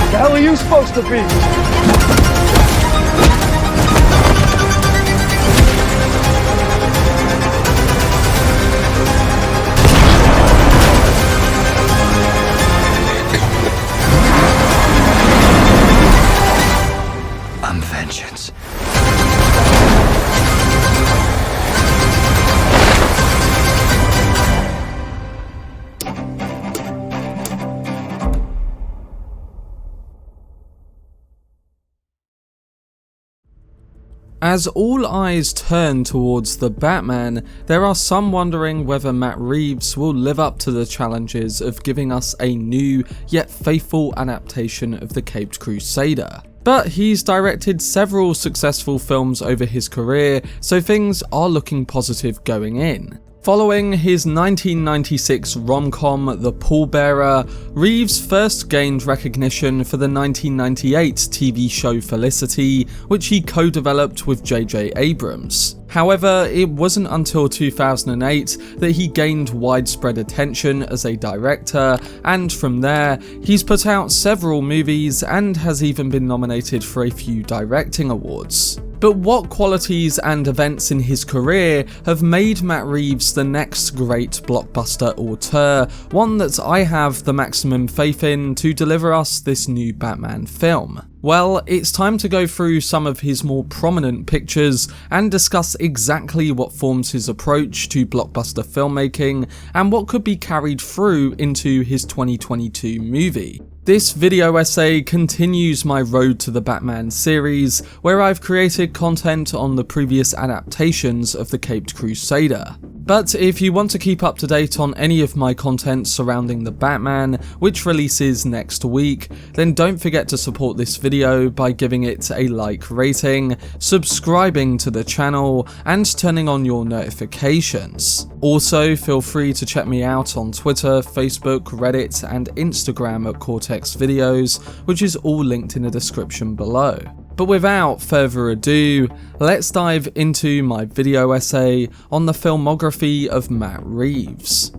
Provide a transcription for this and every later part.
The hell are you supposed to be? I'm vengeance. As all eyes turn towards the Batman, there are some wondering whether Matt Reeves will live up to the challenges of giving us a new yet faithful adaptation of the Caped Crusader. But he's directed several successful films over his career, so things are looking positive going in. Following his 1996 rom-com The Pallbearer, Reeves first gained recognition for the 1998 TV show Felicity, which he co-developed with J.J. Abrams. However, it wasn't until 2008 that he gained widespread attention as a director, and from there, he's put out several movies and has even been nominated for a few directing awards. But what qualities and events in his career have made Matt Reeves the next great blockbuster auteur, one that I have the maximum faith in to deliver us this new Batman film? Well, it's time to go through some of his more prominent pictures and discuss exactly what forms his approach to blockbuster filmmaking and what could be carried through into his 2022 movie. This video essay continues my Road to the Batman series, where I've created content on the previous adaptations of the Caped Crusader. But if you want to keep up to date on any of my content surrounding the Batman, which releases next week, then don't forget to support this video by giving it a like rating, subscribing to the channel, and turning on your notifications. Also, feel free to check me out on Twitter, Facebook, Reddit, and Instagram at Cortex Videos, which is all linked in the description below. But without further ado, let's dive into my video essay on the filmography of Matt Reeves.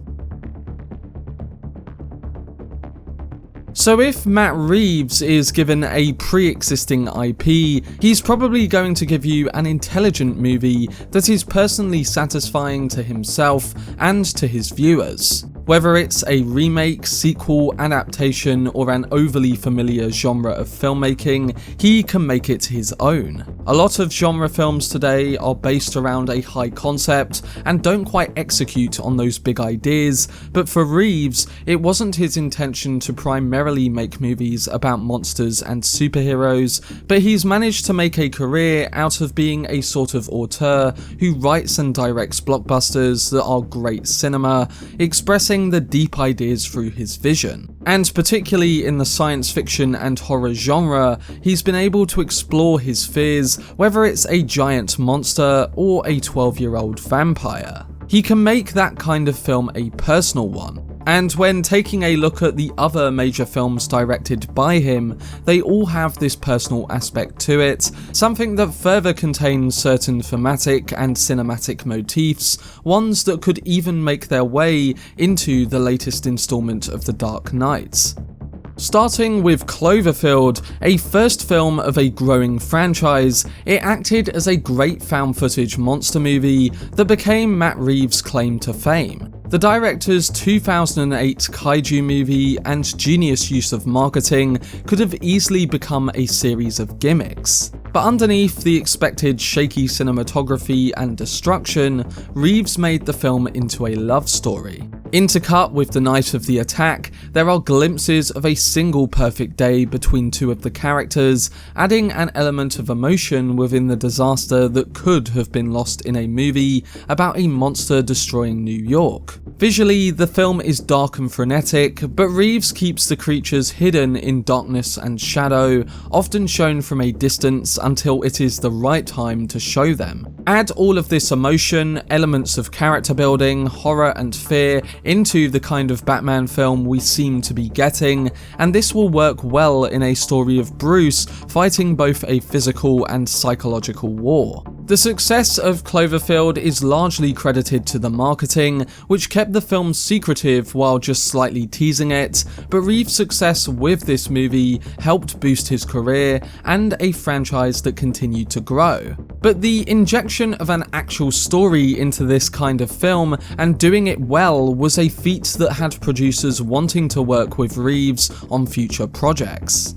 So if Matt Reeves is given a pre-existing IP, he's probably going to give you an intelligent movie that is personally satisfying to himself and to his viewers. Whether it's a remake, sequel, adaptation, or an overly familiar genre of filmmaking, he can make it his own. A lot of genre films today are based around a high concept and don't quite execute on those big ideas, but for Reeves, it wasn't his intention to primarily make movies about monsters and superheroes, but he's managed to make a career out of being a sort of auteur who writes and directs blockbusters that are great cinema, expressing the deep ideas through his vision. And particularly in the science fiction and horror genre, he's been able to explore his fears, whether it's a giant monster or a 12-year-old vampire. He can make that kind of film a personal one. And when taking a look at the other major films directed by him, they all have this personal aspect to it, something that further contains certain thematic and cinematic motifs, ones that could even make their way into the latest installment of The Dark Knight. Starting with Cloverfield, a first film of a growing franchise, it acted as a great found footage monster movie that became Matt Reeves' claim to fame. The director's 2008 kaiju movie and genius use of marketing could have easily become a series of gimmicks. But underneath the expected shaky cinematography and destruction, Reeves made the film into a love story. Intercut with the night of the attack, there are glimpses of a single perfect day between two of the characters, adding an element of emotion within the disaster that could have been lost in a movie about a monster destroying New York. Visually, the film is dark and frenetic, but Reeves keeps the creatures hidden in darkness and shadow, often shown from a distance until it is the right time to show them. Add all of this emotion, elements of character building, horror and fear into the kind of Batman film we seem to be getting, and this will work well in a story of Bruce fighting both a physical and psychological war. The success of Cloverfield is largely credited to the marketing, which kept the film secretive while just slightly teasing it, but Reeves' success with this movie helped boost his career and a franchise that continued to grow. But the injection of an actual story into this kind of film and doing it well was a feat that had producers wanting to work with Reeves on future projects.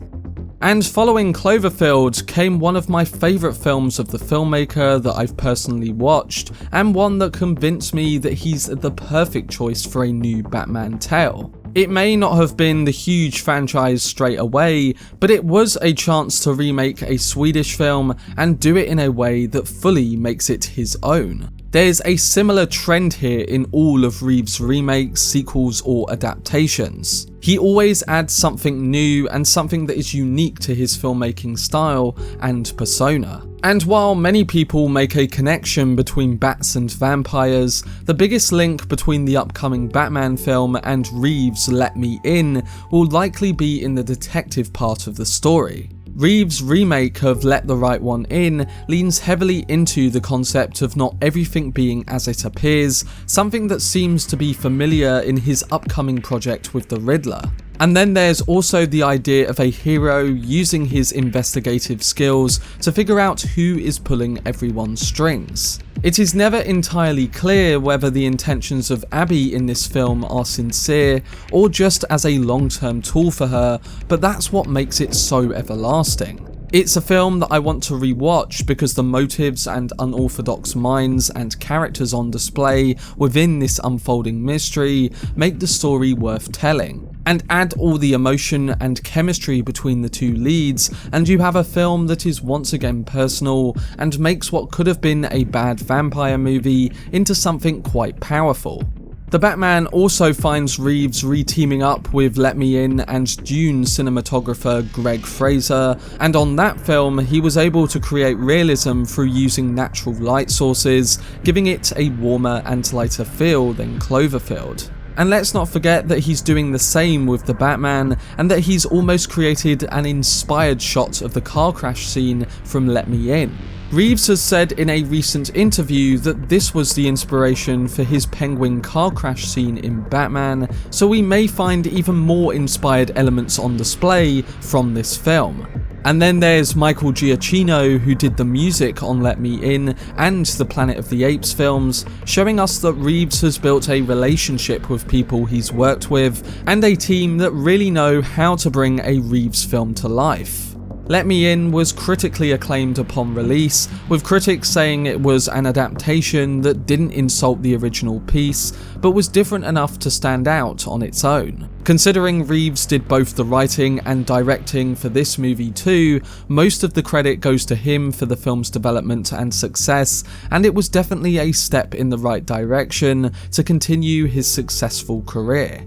And following Cloverfield came one of my favourite films of the filmmaker that I've personally watched, and one that convinced me that he's the perfect choice for a new Batman tale. It may not have been the huge franchise straight away, but it was a chance to remake a Swedish film and do it in a way that fully makes it his own. There's a similar trend here in all of Reeves' remakes, sequels or adaptations. He always adds something new and something that is unique to his filmmaking style and persona. And while many people make a connection between bats and vampires, the biggest link between the upcoming Batman film and Reeves' Let Me In will likely be in the detective part of the story. Reeves' remake of Let the Right One In leans heavily into the concept of not everything being as it appears, something that seems to be familiar in his upcoming project with the Riddler. And then there's also the idea of a hero using his investigative skills to figure out who is pulling everyone's strings. It is never entirely clear whether the intentions of Abby in this film are sincere or just as a long-term tool for her, but that's what makes it so everlasting. It's a film that I want to rewatch because the motives and unorthodox minds and characters on display within this unfolding mystery make the story worth telling. And add all the emotion and chemistry between the two leads, and you have a film that is once again personal and makes what could have been a bad vampire movie into something quite powerful. The Batman also finds Reeves re-teaming up with Let Me In and Dune cinematographer Greg Fraser, and on that film he was able to create realism through using natural light sources, giving it a warmer and lighter feel than Cloverfield. And let's not forget that he's doing the same with the Batman, and that he's almost created an inspired shot of the car crash scene from Let Me In. Reeves has said in a recent interview that this was the inspiration for his Penguin car crash scene in Batman, so we may find even more inspired elements on display from this film. And then there's Michael Giacchino, who did the music on Let Me In and the Planet of the Apes films, showing us that Reeves has built a relationship with people he's worked with, and a team that really know how to bring a Reeves film to life. Let Me In was critically acclaimed upon release, with critics saying it was an adaptation that didn't insult the original piece, but was different enough to stand out on its own. Considering Reeves did both the writing and directing for this movie too, most of the credit goes to him for the film's development and success, and it was definitely a step in the right direction to continue his successful career.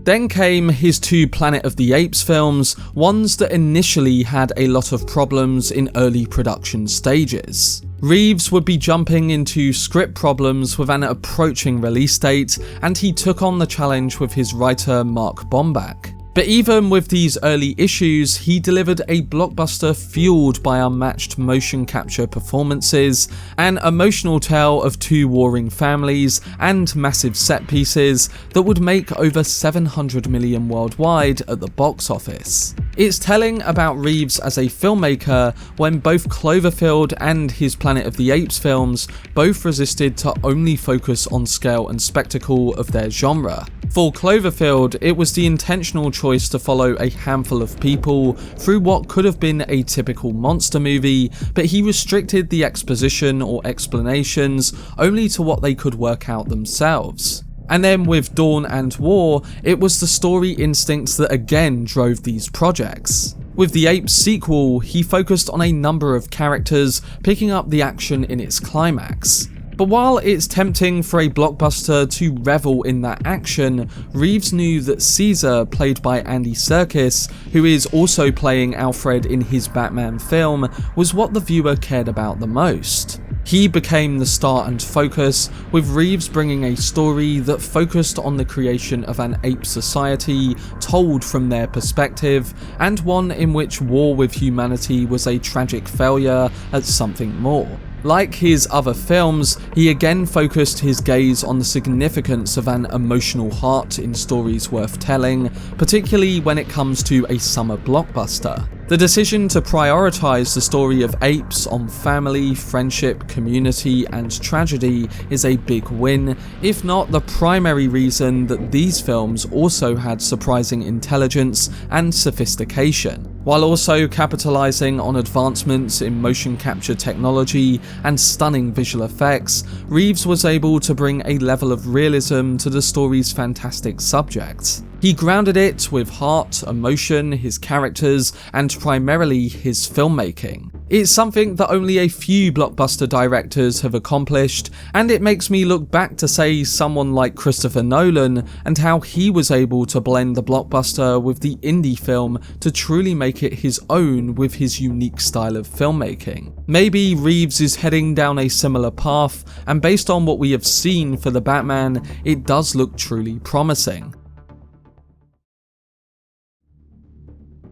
Then came his two Planet of the Apes films, ones that initially had a lot of problems in early production stages. Reeves would be jumping into script problems with an approaching release date, and he took on the challenge with his writer Mark Bombach. But even with these early issues, he delivered a blockbuster fueled by unmatched motion capture performances, an emotional tale of two warring families, and massive set pieces that would make over $700 million worldwide at the box office. It's telling about Reeves as a filmmaker when both Cloverfield and his Planet of the Apes films both resisted to only focus on scale and spectacle of their genre. For Cloverfield, it was the intentional choice to follow a handful of people through what could have been a typical monster movie, but he restricted the exposition or explanations only to what they could work out themselves. And then with Dawn and War, it was the story instincts that again drove these projects. With the Apes sequel, he focused on a number of characters, picking up the action in its climax. But while it's tempting for a blockbuster to revel in that action, Reeves knew that Caesar, played by Andy Serkis, who is also playing Alfred in his Batman film, was what the viewer cared about the most. He became the star and focus, with Reeves bringing a story that focused on the creation of an ape society told from their perspective, and one in which war with humanity was a tragic failure at something more. Like his other films, he again focused his gaze on the significance of an emotional heart in stories worth telling, particularly when it comes to a summer blockbuster. The decision to prioritise the story of apes on family, friendship, community and tragedy is a big win, if not the primary reason that these films also had surprising intelligence and sophistication. While also capitalising on advancements in motion capture technology and stunning visual effects, Reeves was able to bring a level of realism to the story's fantastic subject. He grounded it with heart, emotion, his characters, and primarily his filmmaking. It's something that only a few blockbuster directors have accomplished, and it makes me look back to say someone like Christopher Nolan and how he was able to blend the blockbuster with the indie film to truly make it his own with his unique style of filmmaking. Maybe Reeves is heading down a similar path, and based on what we have seen for the Batman, it does look truly promising.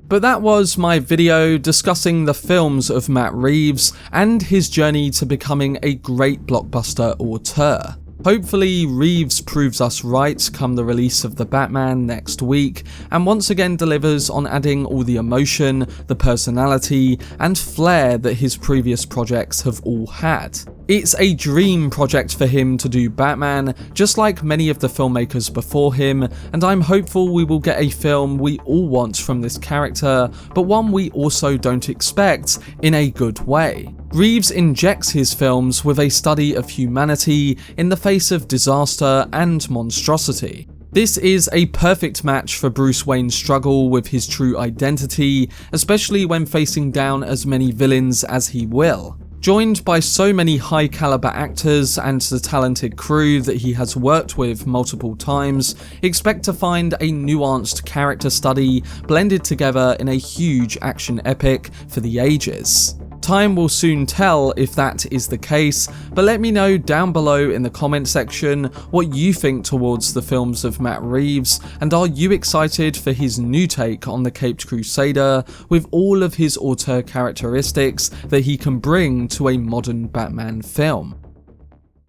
But that was my video discussing the films of Matt Reeves and his journey to becoming a great blockbuster auteur. Hopefully Reeves proves us right come the release of The Batman next week, and once again delivers on adding all the emotion, the personality, and flair that his previous projects have all had. It's a dream project for him to do Batman, just like many of the filmmakers before him, and I'm hopeful we will get a film we all want from this character, but one we also don't expect, in a good way. Reeves injects his films with a study of humanity in the face of disaster and monstrosity. This is a perfect match for Bruce Wayne's struggle with his true identity, especially when facing down as many villains as he will. Joined by so many high caliber actors and the talented crew that he has worked with multiple times, expect to find a nuanced character study blended together in a huge action epic for the ages. Time will soon tell if that is the case, but let me know down below in the comment section what you think towards the films of Matt Reeves, and are you excited for his new take on the Caped Crusader with all of his auteur characteristics that he can bring to a modern Batman film?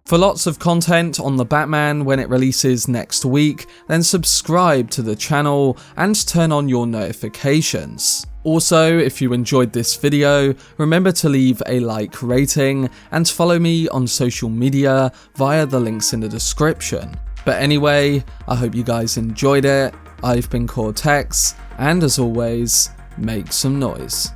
For lots of content on the Batman when it releases next week, then subscribe to the channel and turn on your notifications. Also, if you enjoyed this video, remember to leave a like rating and follow me on social media via the links in the description. But anyway, I hope you guys enjoyed it. I've been Cortex, and as always, make some noise.